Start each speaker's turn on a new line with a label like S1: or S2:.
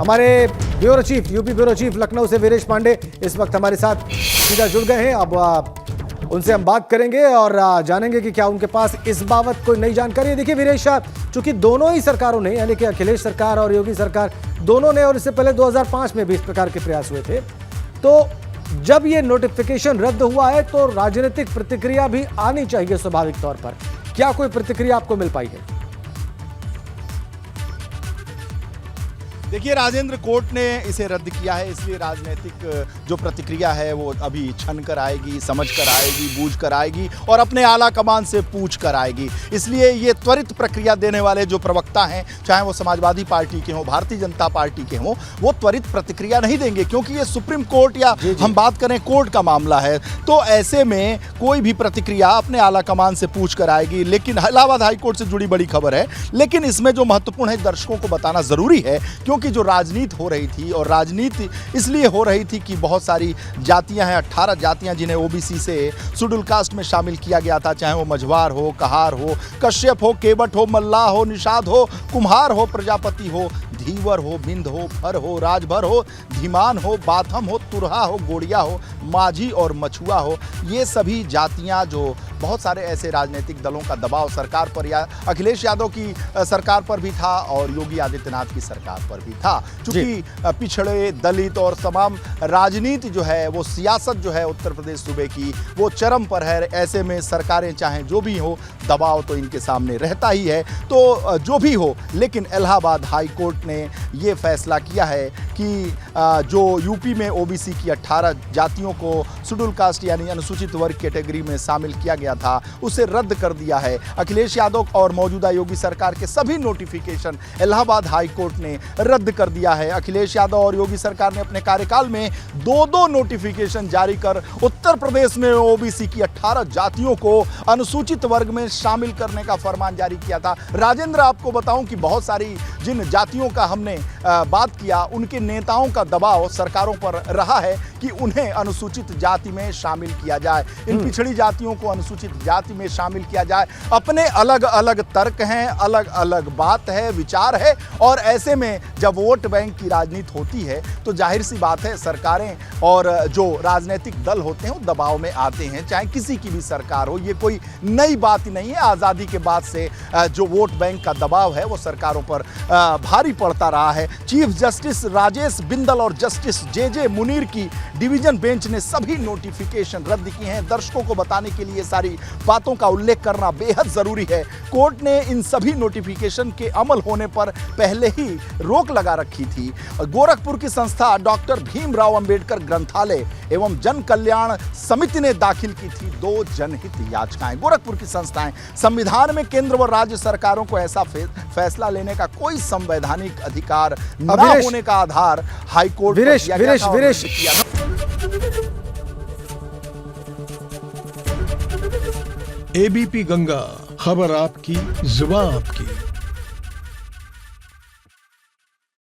S1: हमारे bureau chief, UP bureau chief Lucknow से वीरेश पांडे इस वक्त हमारे साथ सीधा जुड़ गए हैं। अब उनसे हम बात करेंगे और जानेंगे कि क्या उनके पास इस बाबत कोई नई जानकारी है। देखिए वीरेश, चूंकि दोनों ही सरकारों ने, यानी कि अखिलेश सरकार और योगी सरकार दोनों ने, और इससे पहले 2005 में भी इस प्रकार के प्रयास हुए थे, तो जब ये नोटिफिकेशन रद्द हुआ है तो राजनीतिक प्रतिक्रिया भी आनी चाहिए स्वाभाविक तौर पर। क्या कोई प्रतिक्रिया आपको मिल पाई है?
S2: देखिए राजेंद्र, कोर्ट ने इसे रद्द किया है, इसलिए राजनीतिक जो प्रतिक्रिया है वो अभी छन कर आएगी, समझ कर आएगी, बूझ कर आएगी और अपने आला कमान से पूछ कर आएगी। इसलिए ये त्वरित प्रक्रिया देने वाले जो प्रवक्ता हैं, चाहे वो समाजवादी पार्टी के हों, भारतीय जनता पार्टी के हों, वो त्वरित प्रतिक्रिया नहीं देंगे, क्योंकि ये सुप्रीम कोर्ट या हम बात करें कोर्ट का मामला है। तो ऐसे में कोई भी प्रतिक्रिया अपने आला कमान से पूछ कर आएगी। लेकिन इलाहाबाद हाईकोर्ट से जुड़ी बड़ी खबर है, लेकिन इसमें जो महत्वपूर्ण है दर्शकों को बताना जरूरी है, क्योंकि जो राजनीति हो रही थी, और राजनीति इसलिए हो रही थी कि बहुत सारी जातियां हैं, 18 जातियां जिन्हें ओबीसी से शेड्यूल कास्ट में शामिल किया गया था, चाहे वो मझवार हो, कहार हो, कश्यप हो, केवट हो, मल्लाह हो, निषाद हो, कुम्हार हो, प्रजापति हो, धीवर हो, बिंद हो, फर हो, राजभर हो, धीमान हो, बाथम हो, तुरहा हो, गोड़िया हो, माझी और मछुआ हो। ये सभी जातियां जो बहुत सारे ऐसे राजनीतिक दलों का दबाव सरकार पर या अखिलेश यादव की सरकार पर भी था और योगी आदित्यनाथ की सरकार पर भी था, क्योंकि पिछड़े, दलित और तमाम राजनीति जो है, वो सियासत जो है उत्तर प्रदेश सूबे की, वो चरम पर है। ऐसे में सरकारें चाहे जो भी हो, दबाव तो इनके सामने रहता ही है। तो जो भी हो, लेकिन इलाहाबाद हाई कोर्ट ने ये फैसला किया है कि जो यूपी में ओबीसी की 18 जातियों को शेड्यूल कास्ट यानी अनुसूचित वर्ग कैटेगरी में शामिल किया गया था, उसे रद्द कर दिया है। अखिलेश यादव और मौजूदा योगी सरकार के सभी नोटिफिकेशन इलाहाबाद हाई कोर्ट ने रद्द कर दिया है। अखिलेश यादव और योगी सरकार ने अपने कार्यकाल में 2 नोटिफिकेशन जारी कर उत्तर प्रदेश में ओबीसी की 18 जातियों को अनुसूचित वर्ग में शामिल करने का फरमान जारी किया था। राजेंद्र, आपको बताऊं कि बहुत सारी जिन जातियों का हमने बात किया, उनके नेताओं का दबाव सरकारों पर रहा है कि उन्हें अनुसूचित जाति में शामिल किया जाए, इन पिछड़ी जातियों को अनुसूचित जाति में शामिल किया जाए। अपने अलग अलग तर्क हैं, अलग अलग बात है, विचार है, और ऐसे में जब वोट बैंक की राजनीति होती है तो जाहिर सी बात है सरकारें और जो राजनीतिक दल होते हैं वो दबाव में आते हैं, चाहे किसी की भी सरकार हो। ये कोई नई बात नहीं है। आज़ादी के बाद से जो वोट बैंक का दबाव है वो सरकारों पर भारी पड़ता रहा है। चीफ जस्टिस राजेश बिंदल और जस्टिस जे मुनीर की डिवीजन बेंच ने सभी नोटिफिकेशन रद्द किए हैं। दर्शकों को बताने के लिए सारी बातों का उल्लेख करना बेहद जरूरी है। कोर्ट ने इन सभी नोटिफिकेशन के अमल होने पर पहले ही रोक लगा रखी थी। गोरखपुर की संस्था डॉक्टर भीमराव अंबेडकर ग्रंथालय एवं जन कल्याण समिति ने दाखिल की थी 2 जनहित याचिकाएं। गोरखपुर की संस्थाएं संविधान में केंद्र व राज्य सरकारों को ऐसा फैसला लेने का कोई संवैधानिक अधिकार न होने का आधार हाईकोर्ट पर दिया गया था।
S1: वीरेश,
S3: एबीपी गंगा, खबर आपकी, जुबान आपकी।